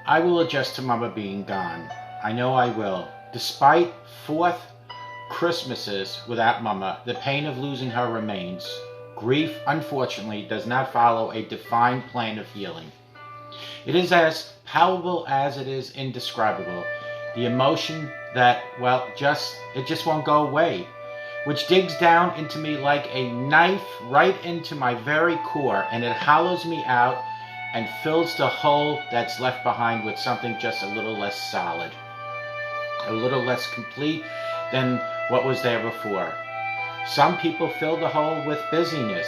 I will adjust to Mama being gone. I know I will. Despite 4th Christmases without Mama, the pain of losing her remains. Grief, unfortunately, does not follow a defined plan of healing. It is as palpable as it is indescribable. The emotion that, well, it just won't go away, which digs down into me like a knife right into my very core, and it hollows me out and fills the hole that's left behind with something just a little less solid, a little less complete than what was there before. Some people fill the hole with busyness,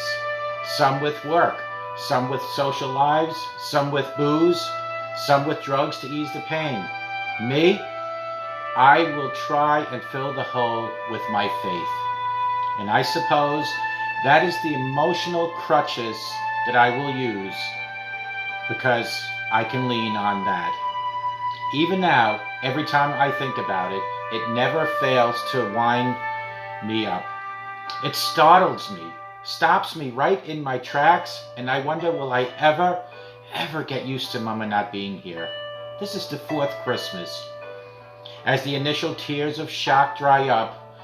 some with work, some with social lives, some with booze, some with drugs to ease the pain. Me, I will try and fill the hole with my faith. And I suppose that is the emotional crutches that I will use, because I can lean on that. Even now, every time I think about it, it never fails to wind me up. It startles me, stops me right in my tracks, and I wonder, will I ever get used to Mama not being here? This is the 4th Christmas. As the initial tears of shock dry up,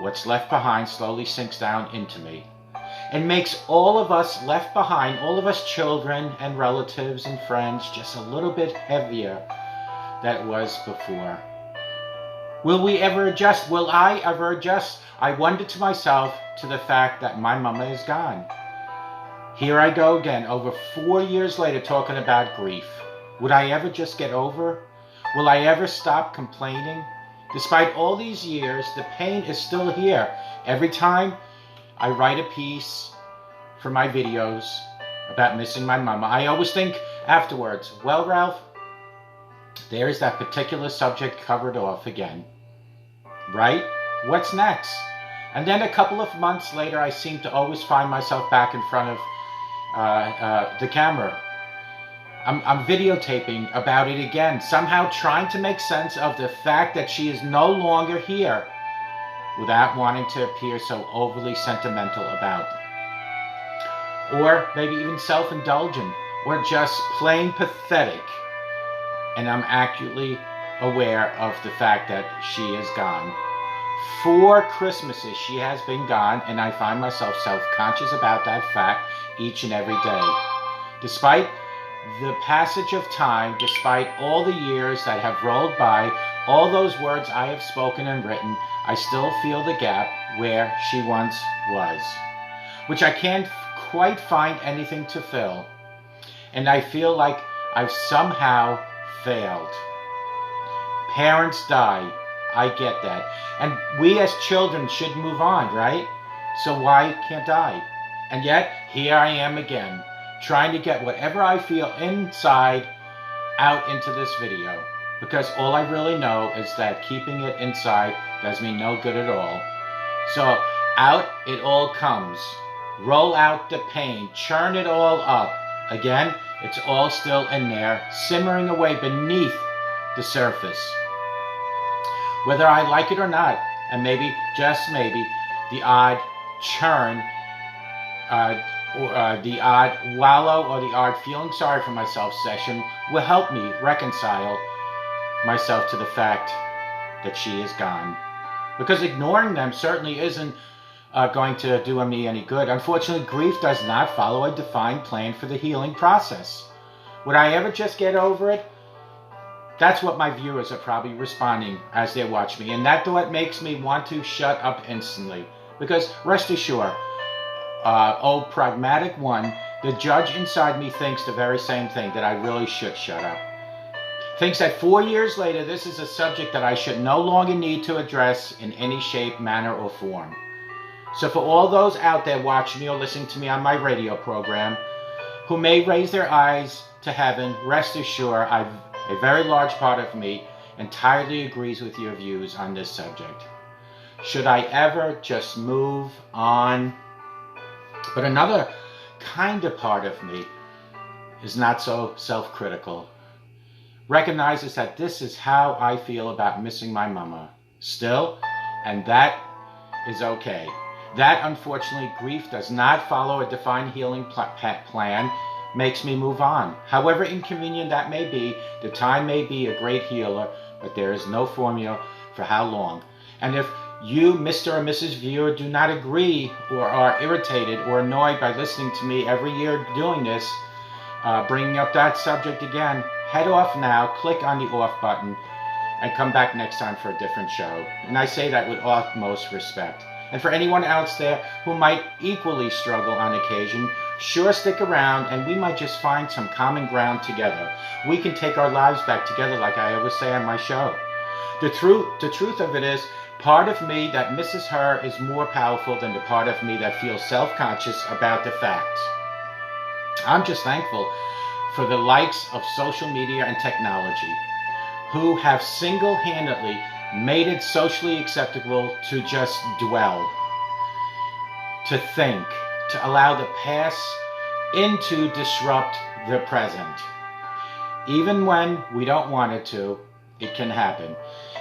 what's left behind slowly sinks down into me and makes all of us left behind, all of us children and relatives and friends, just a little bit heavier than it was before. Will we ever adjust? Will I ever adjust? I wonder to myself to the fact that my Mama is gone. Here I go again, over 4 years later, talking about grief. Would I ever just get over? Will I ever stop complaining? Despite all these years, the pain is still here. Every time I write a piece for my videos about missing my Mama, I always think afterwards, well, Ralph, there's that particular subject covered off again. Right? What's next? And then a couple of months later, I seem to always find myself back in front of the camera. I'm videotaping about it again, somehow trying to make sense of the fact that she is no longer here, without wanting to appear so overly sentimental about it. Or maybe even self-indulgent, or just plain pathetic. And I'm acutely aware of the fact that she is gone. 4 Christmases she has been gone, and I find myself self-conscious about that fact each and every day. Despite the passage of time, despite all the years that have rolled by, all those words I have spoken and written, I still feel the gap where she once was, which I can't quite find anything to fill. And I feel like I've somehow failed. Parents die. I get that. And we as children should move on, right? So why can't I? And yet, here I am again, trying to get whatever I feel inside out into this video. Because all I really know is that keeping it inside does me no good at all. So out it all comes. Roll out the pain. Churn it all up. Again, it's all still in there, simmering away beneath the surface. Whether I like it or not, and maybe, just maybe, the odd churn, the odd wallow, or the odd feeling sorry for myself session will help me reconcile myself to the fact that she is gone. Because ignoring them certainly isn't going to do me any good. Unfortunately, grief does not follow a defined plan for the healing process. Would I ever just get over it? That's what my viewers are probably responding as they watch me. And that's what makes me want to shut up instantly. Because rest assured, oh pragmatic one, the judge inside me thinks the very same thing, that I really should shut up. Thinks that 4 years later, this is a subject that I should no longer need to address in any shape, manner, or form. So for all those out there watching me or listening to me on my radio program, who may raise their eyes to heaven, rest assured, a very large part of me entirely agrees with your views on this subject. Should I ever just move on? But another kind of part of me is not so self-critical. Recognizes that this is how I feel about missing my Mama still, and that is okay. That, unfortunately, grief does not follow a defined healing plan, makes me move on. However inconvenient that may be, the time may be a great healer, but there is no formula for how long. And if you, Mr. or Mrs. Viewer, do not agree or are irritated or annoyed by listening to me every year doing this, bringing up that subject again, head off now, click on the off button, and come back next time for a different show. And I say that with utmost respect. And for anyone else there who might equally struggle on occasion, sure stick around and we might just find some common ground together. We can take our lives back together, like I always say on my show. The truth of it is, part of me that misses her is more powerful than the part of me that feels self-conscious about the fact. I'm just thankful for the likes of social media and technology, who have single-handedly made it socially acceptable to just dwell, to think, to allow the past in to disrupt the present. Even when we don't want it to, it can happen.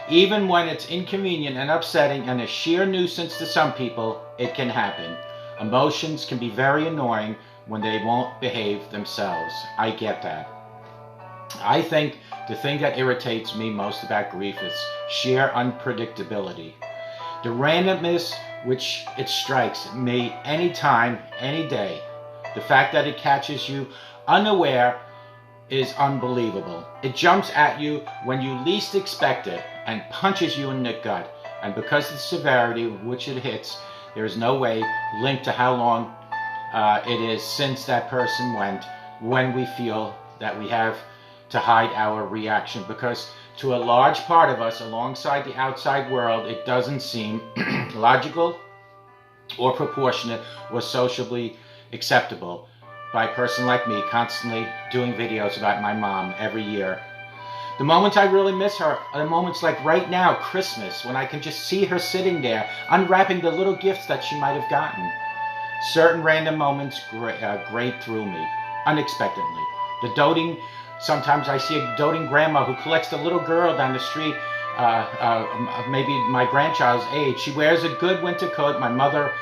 Even when it's inconvenient and upsetting and a sheer nuisance to some people, it can happen. Emotions can be very annoying when they won't behave themselves. I get that. I think the thing that irritates me most about grief is sheer unpredictability. The randomness which it strikes me anytime, any day. The fact that it catches you unaware is unbelievable. It jumps at you when you least expect it and punches you in the gut. And because of the severity with which it hits, there is no way linked to how long it is since that person went, when we feel that we have to hide our reaction, because to a large part of us alongside the outside world, it doesn't seem logical or proportionate or sociably acceptable by a person like me constantly doing videos about my mom every year. The moments I really miss her are the moments like right now, Christmas, when I can just see her sitting there unwrapping the little gifts that she might have gotten. Certain random moments grate through me unexpectedly. The doting, sometimes I see a doting grandma who collects the little girl down the street, maybe my grandchild's age. She wears a good winter coat my mother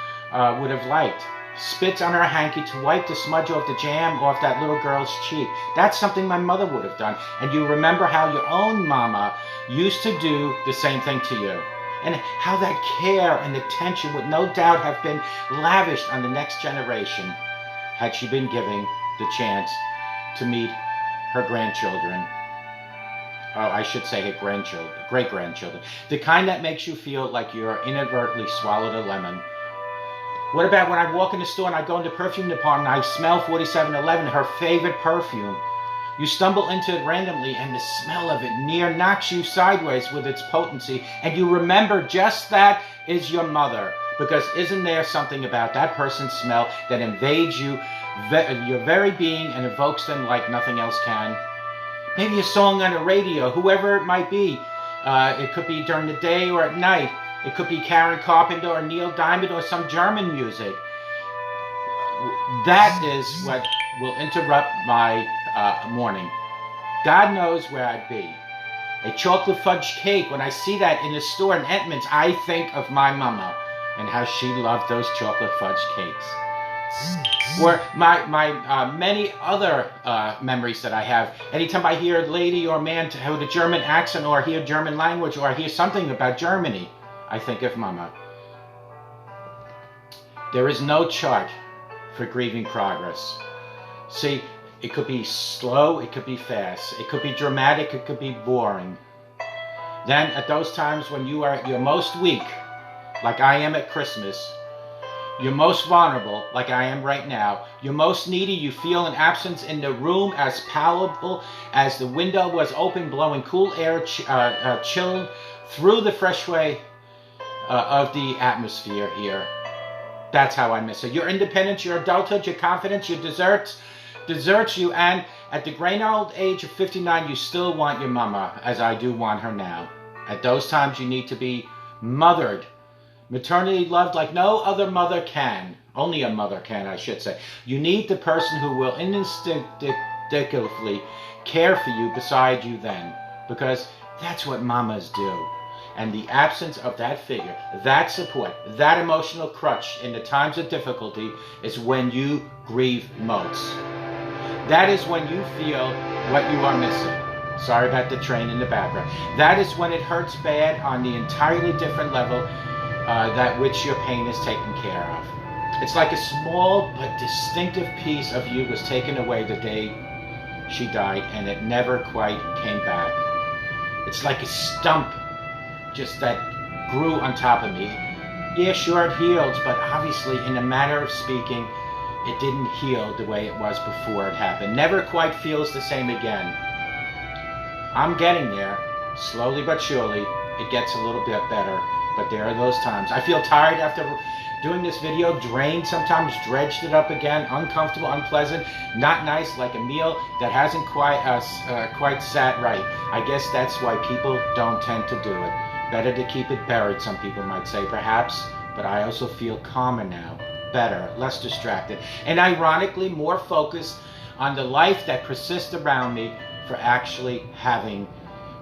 would have liked. Spits on her hanky to wipe the smudge off the jam off that little girl's cheek. That's something my mother would have done. And you remember how your own mama used to do the same thing to you. And how that care and attention would no doubt have been lavished on the next generation had she been given the chance to meet her grandchildren. Oh, I should say her grandchildren, great-grandchildren. The kind that makes you feel like you're inadvertently swallowed a lemon. What about when I walk in the store and I go into the perfume department and I smell 4711, her favorite perfume? You stumble into it randomly and the smell of it near knocks you sideways with its potency, and you remember just that is your mother. Because isn't there something about that person's smell that invades you, your very being, and evokes them like nothing else can? Maybe a song on the radio, whoever it might be. It could be during the day or at night. It could be Karen Carpenter or Neil Diamond or some German music. That is what will interrupt my morning. God knows where I'd be. A chocolate fudge cake, when I see that in the store in Edmonds, I think of my mama and how she loved those chocolate fudge cakes. Or my many other memories that I have. Anytime I hear a lady or man with a German accent, or hear German language, or hear something about Germany, I think of Mama. There is no chart for grieving progress. See, it could be slow, it could be fast, it could be dramatic, it could be boring. Then at those times when you are at your most weak, like I am at Christmas, you're most vulnerable, like I am right now, you're most needy, you feel an absence in the room as palpable as the window was open, blowing cool air chilled through the fresh way of the atmosphere here. That's how I miss her. Your independence, your adulthood, your confidence, your deserts you, and at the grand old age of 59, you still want your mama, as I do want her now. At those times, you need to be mothered, maternity loved like no other mother can. Only a mother can, I should say. You need the person who will instinctively care for you beside you then, because that's what mamas do. And the absence of that figure, that support, that emotional crutch in the times of difficulty is when you grieve most. That is when you feel what you are missing. Sorry about the train in the background. That is when it hurts bad on the entirely different level that which your pain is taken care of. It's like a small but distinctive piece of you was taken away the day she died, and it never quite came back. It's like a stump just that grew on top of me. Yeah, sure, it heals, but obviously, in a manner of speaking, it didn't heal the way it was before it happened. Never quite feels the same again. I'm getting there. Slowly but surely, it gets a little bit better, but there are those times. I feel tired after doing this video, drained sometimes, dredged it up again, uncomfortable, unpleasant, not nice, like a meal that hasn't quite sat right. I guess that's why people don't tend to do it. Better to keep it buried, some people might say, perhaps, but I also feel calmer now, better, less distracted, and ironically more focused on the life that persists around me for actually having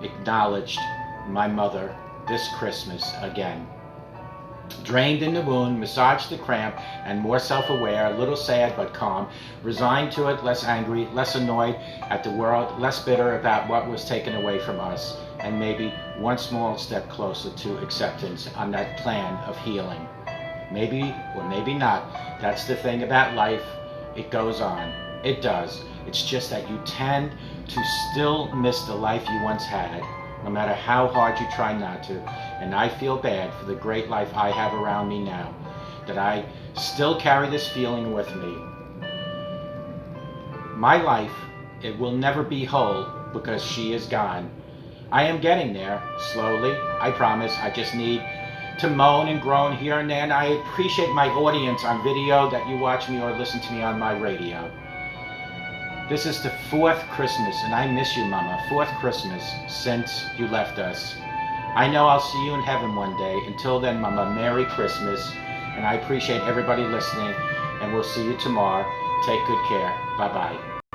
acknowledged my mother this Christmas again. Drained in the wound, massaged the cramp, and more self-aware, a little sad but calm, resigned to it, less angry, less annoyed at the world, less bitter about what was taken away from us, and maybe one small step closer to acceptance on that plan of healing. Maybe or maybe not. That's the thing about life. It goes on. It does. It's just that you tend to still miss the life you once had, no matter how hard you try not to. And I feel bad for the great life I have around me now, that I still carry this feeling with me. My life, it will never be whole because she is gone. I am getting there, slowly, I promise. I just need to moan and groan here and there, and I appreciate my audience on video that you watch me or listen to me on my radio. This is the 4th Christmas, and I miss you, Mama. 4th Christmas since you left us. I know I'll see you in heaven one day. Until then, Mama, Merry Christmas, and I appreciate everybody listening, and we'll see you tomorrow. Take good care. Bye-bye.